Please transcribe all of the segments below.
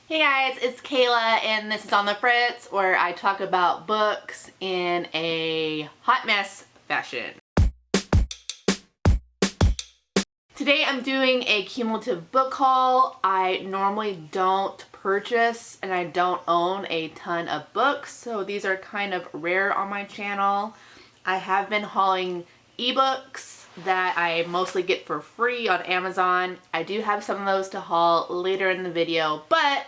Hey guys, it's Kayla and this is On the Fritz, where I talk about books in a hot mess fashion. Today I'm doing a cumulative book haul. I normally don't purchase and I don't own a ton of books, so these are kind of rare on my channel. I have been hauling ebooks that I mostly get for free on Amazon. I do have some of those to haul later in the video, but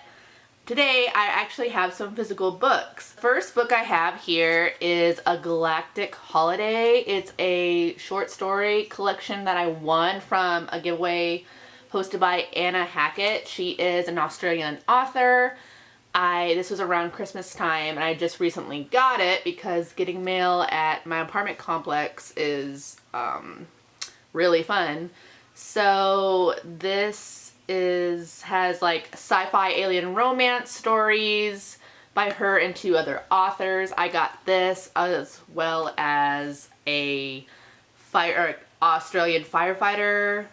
today I actually have some physical books. First book I have here is A Galactic Holiday. It's a short story collection that I won from a giveaway hosted by Hackett. She is an Australian author. This was around Christmas time and I just recently got it because getting mail at my apartment complex is really fun. So this has like sci-fi alien romance stories by her and two other authors. I got this as well as a Australian firefighter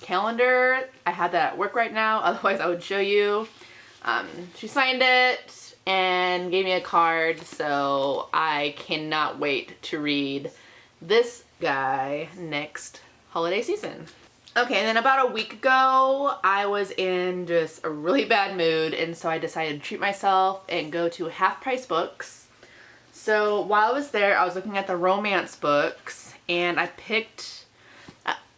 calendar. I have that at work right now, otherwise I would show you. She signed it and gave me a card, so I cannot wait to read this guy next holiday season. Okay, and then about a week ago, I was in just a really bad mood, and so I decided to treat myself and go to Half Price Books. So while I was there, I was looking at the romance books, and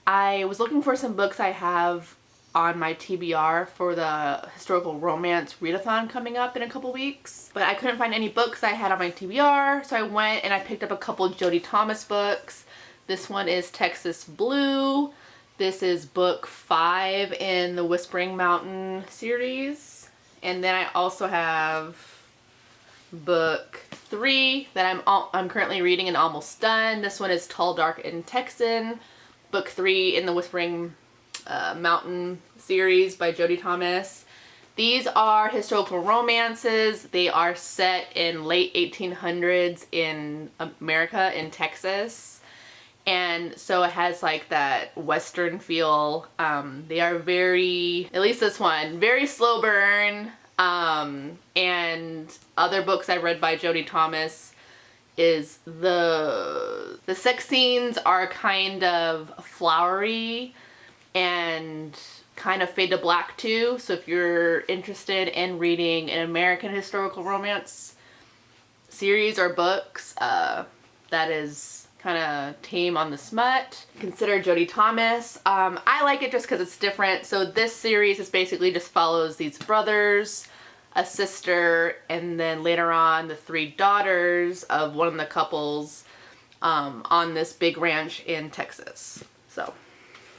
I was looking for some books I have on my TBR for the historical romance readathon coming up in a couple weeks, but I couldn't find any books I had on my TBR, so I went and I picked up a couple Jodie Thomas books. This one is Texas Blue. This is book 5 in the Whispering Mountain series. And then I also have book 3 that I'm currently reading and almost done. This one is Tall, Dark, and Texan. Book 3 in the Whispering Mountain series by Jodie Thomas. These are historical romances. They are set in late 1800s in America, in Texas. And so it has like that Western feel. They are very, at least this one, very slow burn. And other books I read by Jodie Thomas is the sex scenes are kind of flowery and kind of fade to black too. So if you're interested in reading an American historical romance series or books, that is kind of tame on the smut, consider Jodie Thomas. I like it just because it's different. So this series is basically just follows these brothers, a sister, and then later on the 3 daughters of one of the couples on this big ranch in Texas. So,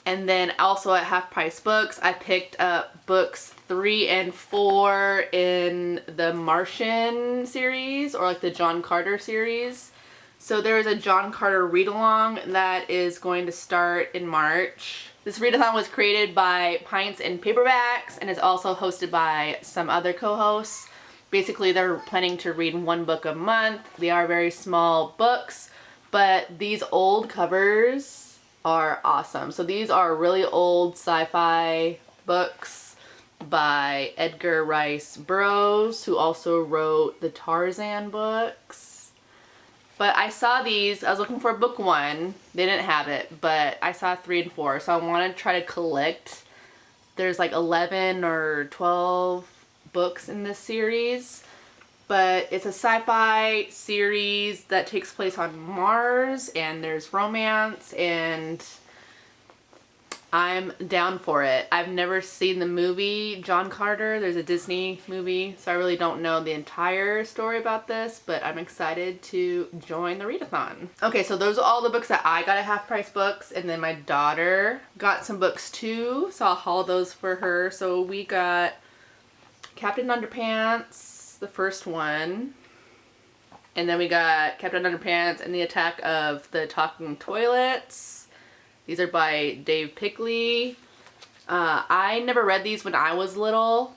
and then also at Half Price Books, I picked up books 3 and 4 in the Martian series, or like the John Carter series. So there is a John Carter read-along that is going to start in March. This readathon was created by Pints and Paperbacks and is also hosted by some other co-hosts. Basically, they're planning to read 1 book a month. They are very small books, but these old covers are awesome. So these are really old sci-fi books by Edgar Rice Burroughs, who also wrote the Tarzan books. But I saw these, I was looking for book 1, they didn't have it, but I saw 3 and 4, so I want to try to collect. There's like 11 or 12 books in this series, but it's a sci-fi series that takes place on Mars, and there's romance, and I'm down for it. I've never seen the movie John Carter. There's a Disney movie, so I really don't know the entire story about this, but I'm excited to join the readathon. Okay, so those are all the books that I got at Half Price Books, and then my daughter got some books too, so I'll haul those for her. So we got Captain Underpants, the first one, and then we got Captain Underpants and the Attack of the Talking Toilets. These are by Dave Pilkey. I never read these when I was little,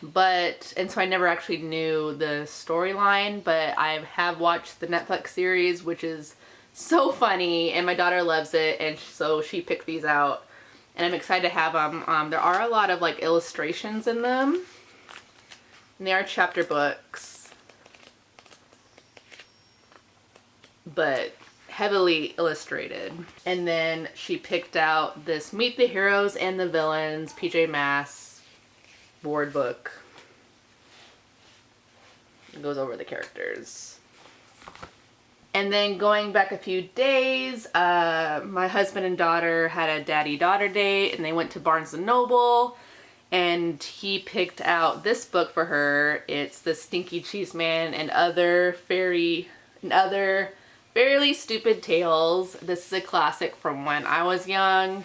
and so I never actually knew the storyline, but I have watched the Netflix series, which is so funny, and my daughter loves it, and so she picked these out, and I'm excited to have them. There are a lot of like illustrations in them, And they are chapter books, but heavily illustrated. And then she picked out this Meet the Heroes and the Villains PJ Masks board book. It goes over the characters. And then going back a few days, my husband and daughter had a daddy-daughter date, and they went to Barnes & Noble, and he picked out this book for her. It's The Stinky Cheese Man and Other Fairly Stupid Tales. This is a classic from when I was young,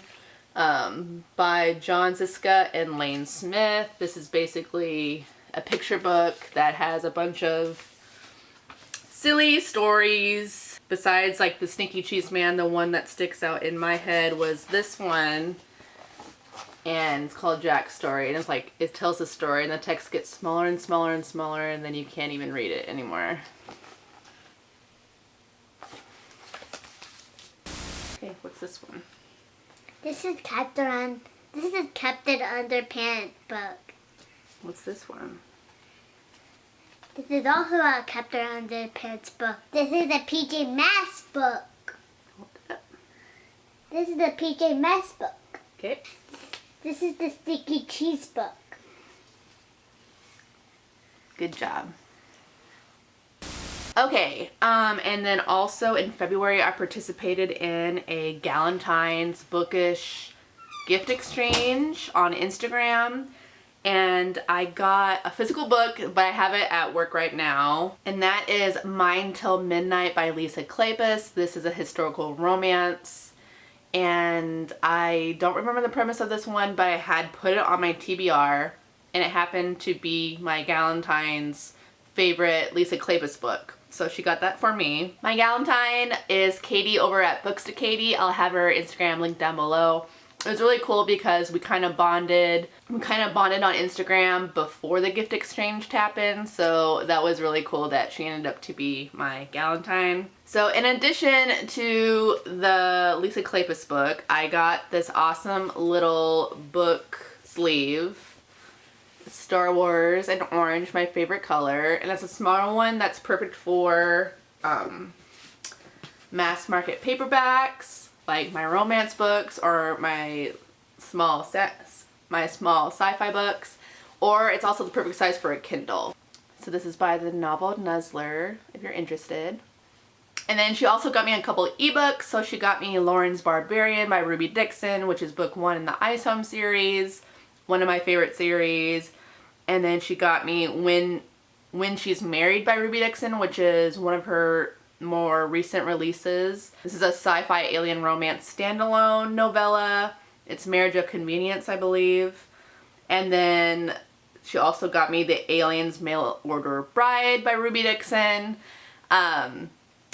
by John Scieszka and Lane Smith. This is basically a picture book that has a bunch of silly stories. Besides like the Stinky Cheese Man, the one that sticks out in my head was this one, and it's called Jack's Story, and it's like, it tells the story and the text gets smaller and smaller and smaller, and then you can't even read it anymore. Okay, what's this one? This is Captain Underpants book. What's this one? This is also a Captain Underpants book. This is a PJ Masks book. Hold it up. This is the PJ Masks book. Okay. This is the Sticky Cheese book. Good job. Okay, and then also in February I participated in a Galentines bookish gift exchange on Instagram, and I got a physical book, but I have it at work right now, and that is Mine Till Midnight by Lisa Kleypas. This is a historical romance, and I don't remember the premise of this one, but I had put it on my TBR, and it happened to be my Galentine's favorite Lisa Kleypas book. So she got that for me. My Galentine is Katie over at Books to Katie. I'll have her Instagram link down below. It was really cool because we kind of bonded. We kind of bonded on Instagram before the gift exchange happened. So that was really cool that she ended up to be my Galentine. So in addition to the Lisa Kleypas book, I got this awesome little book sleeve. Star Wars and orange, my favorite color, and it's a smaller one that's perfect for mass market paperbacks, like my romance books or my small sci-fi books, or it's also the perfect size for a Kindle. So this is by the Novel Nuzzler, if you're interested. And then she also got me a couple of ebooks. So she got me Lauren's Barbarian by Ruby Dixon, which is book 1 in the Ice Home series, one of my favorite series. And then she got me When She's Married by Ruby Dixon, which is one of her more recent releases. This is a sci-fi alien romance standalone novella. It's Marriage of Convenience, I believe. And then she also got me The Alien's Mail Order Bride by Ruby Dixon. I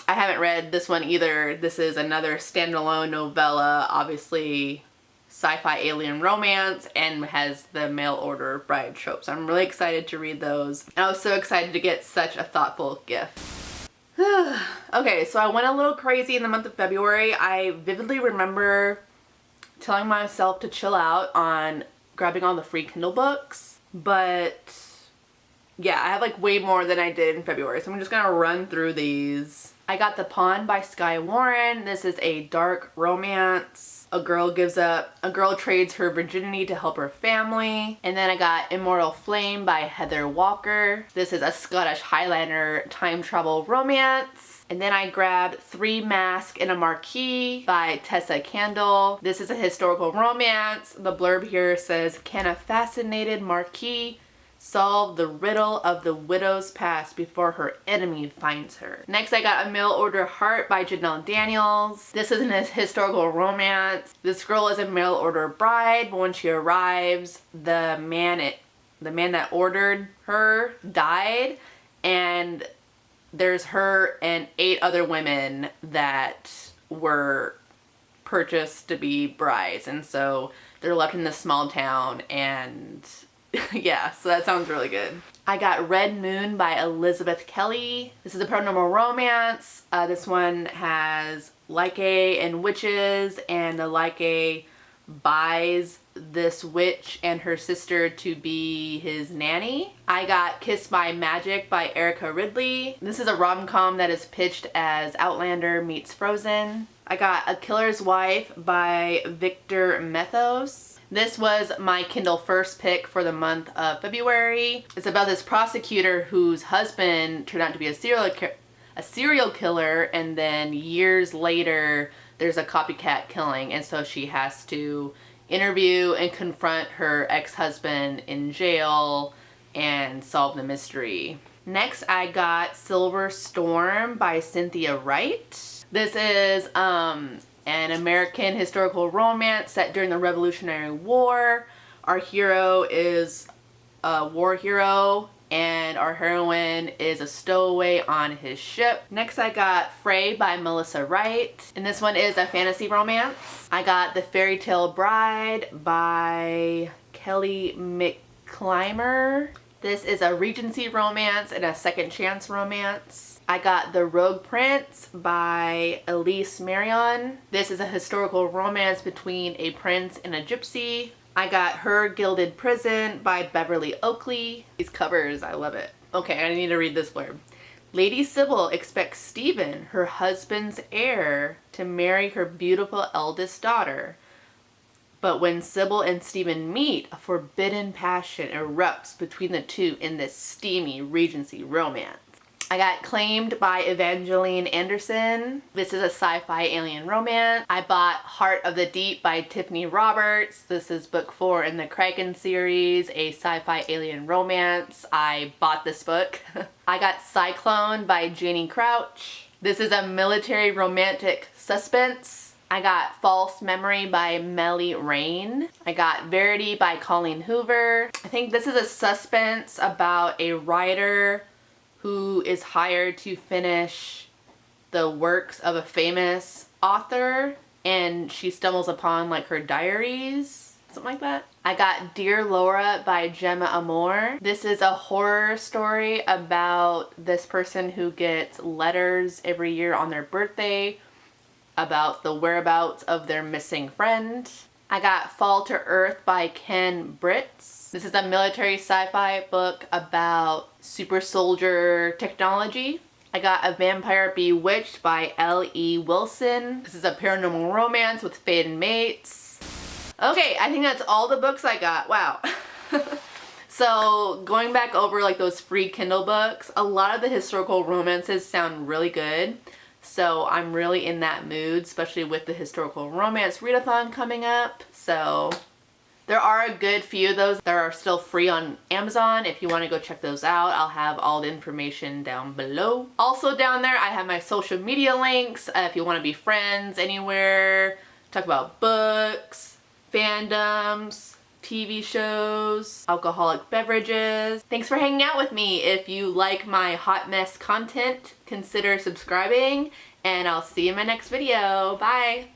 haven't read this one either. This is another standalone novella, obviously sci-fi alien romance, and has the mail order bride trope. So I'm really excited to read those. And I was so excited to get such a thoughtful gift. Okay, so I went a little crazy in the month of February. I vividly remember telling myself to chill out on grabbing all the free Kindle books, but yeah, I have like way more than I did in February, so I'm just gonna run through these. I got The Pawn by Skye Warren. This is a dark romance. A girl trades her virginity to help her family. And then I got Immortal Flame by Heather Walker. This is a Scottish Highlander time travel romance. And then I grabbed Three Masks in a Marquee by Tessa Candle. This is a historical romance. The blurb here says, can a fascinated Marquis solve the riddle of the widow's past before her enemy finds her. Next I got A Mail Order Heart by Janelle Daniels. This is a historical romance. This girl is a mail order bride, but when she arrives, the man that ordered her died, and there's her and 8 other women that were purchased to be brides, and so they're left in this small town, and yeah, so that sounds really good. I got Red Moon by Elizabeth Kelly. This is a paranormal romance. This one has Lycae and witches, and the Lycae buys this witch and her sister to be his nanny. I got Kissed by Magic by Erica Ridley. This is a rom-com that is pitched as Outlander meets Frozen. I got A Killer's Wife by Victor Methos. This was my Kindle first pick for the month of February. It's about this prosecutor whose husband turned out to be a serial killer, and then years later there's a copycat killing, and so she has to interview and confront her ex-husband in jail and solve the mystery. Next, I got Silver Storm by Cynthia Wright. This is an American historical romance set during the Revolutionary War. Our hero is a war hero, and our heroine is a stowaway on his ship. Next, I got Frey by Melissa Wright, and this one is a fantasy romance. I got The Fairy Tale Bride by Kelly McClymer. This is a Regency romance and a second chance romance. I got The Rogue Prince by Elise Marion. This is a historical romance between a prince and a gypsy. I got Her Gilded Prison by Beverly Oakley. These covers, I love it. Okay, I need to read this blurb. Lady Sybil expects Stephen, her husband's heir, to marry her beautiful eldest daughter. But when Sybil and Stephen meet, a forbidden passion erupts between the two in this steamy Regency romance. I got Claimed by Evangeline Anderson. This is a sci-fi alien romance. I bought Heart of the Deep by Tiffany Roberts. This is book 4 in the Kraken series, a sci-fi alien romance. I bought this book. I got Cyclone by Janie Crouch. This is a military romantic suspense. I got False Memory by Melly Rain. I got Verity by Colleen Hoover. I think this is a suspense about a writer who is hired to finish the works of a famous author, and she stumbles upon like her diaries, something like that. I got Dear Laura by Gemma Amor. This is a horror story about this person who gets letters every year on their birthday about the whereabouts of their missing friend. I got Fall to Earth by Ken Britz. This is a military sci-fi book about super soldier technology. I got A Vampire Bewitched by L.E. Wilson. This is a paranormal romance with fated mates. Okay, I think that's all the books I got. Wow. So going back over like those free Kindle books, a lot of the historical romances sound really good. So I'm really in that mood, especially with the historical romance readathon coming up. So there are a good few of those that are still free on Amazon. If you want to go check those out, I'll have all the information down below. Also down there, I have my social media links. If you want to be friends anywhere, talk about books, fandoms, TV shows, alcoholic beverages. Thanks for hanging out with me. If you like my hot mess content, consider subscribing, and I'll see you in my next video. Bye!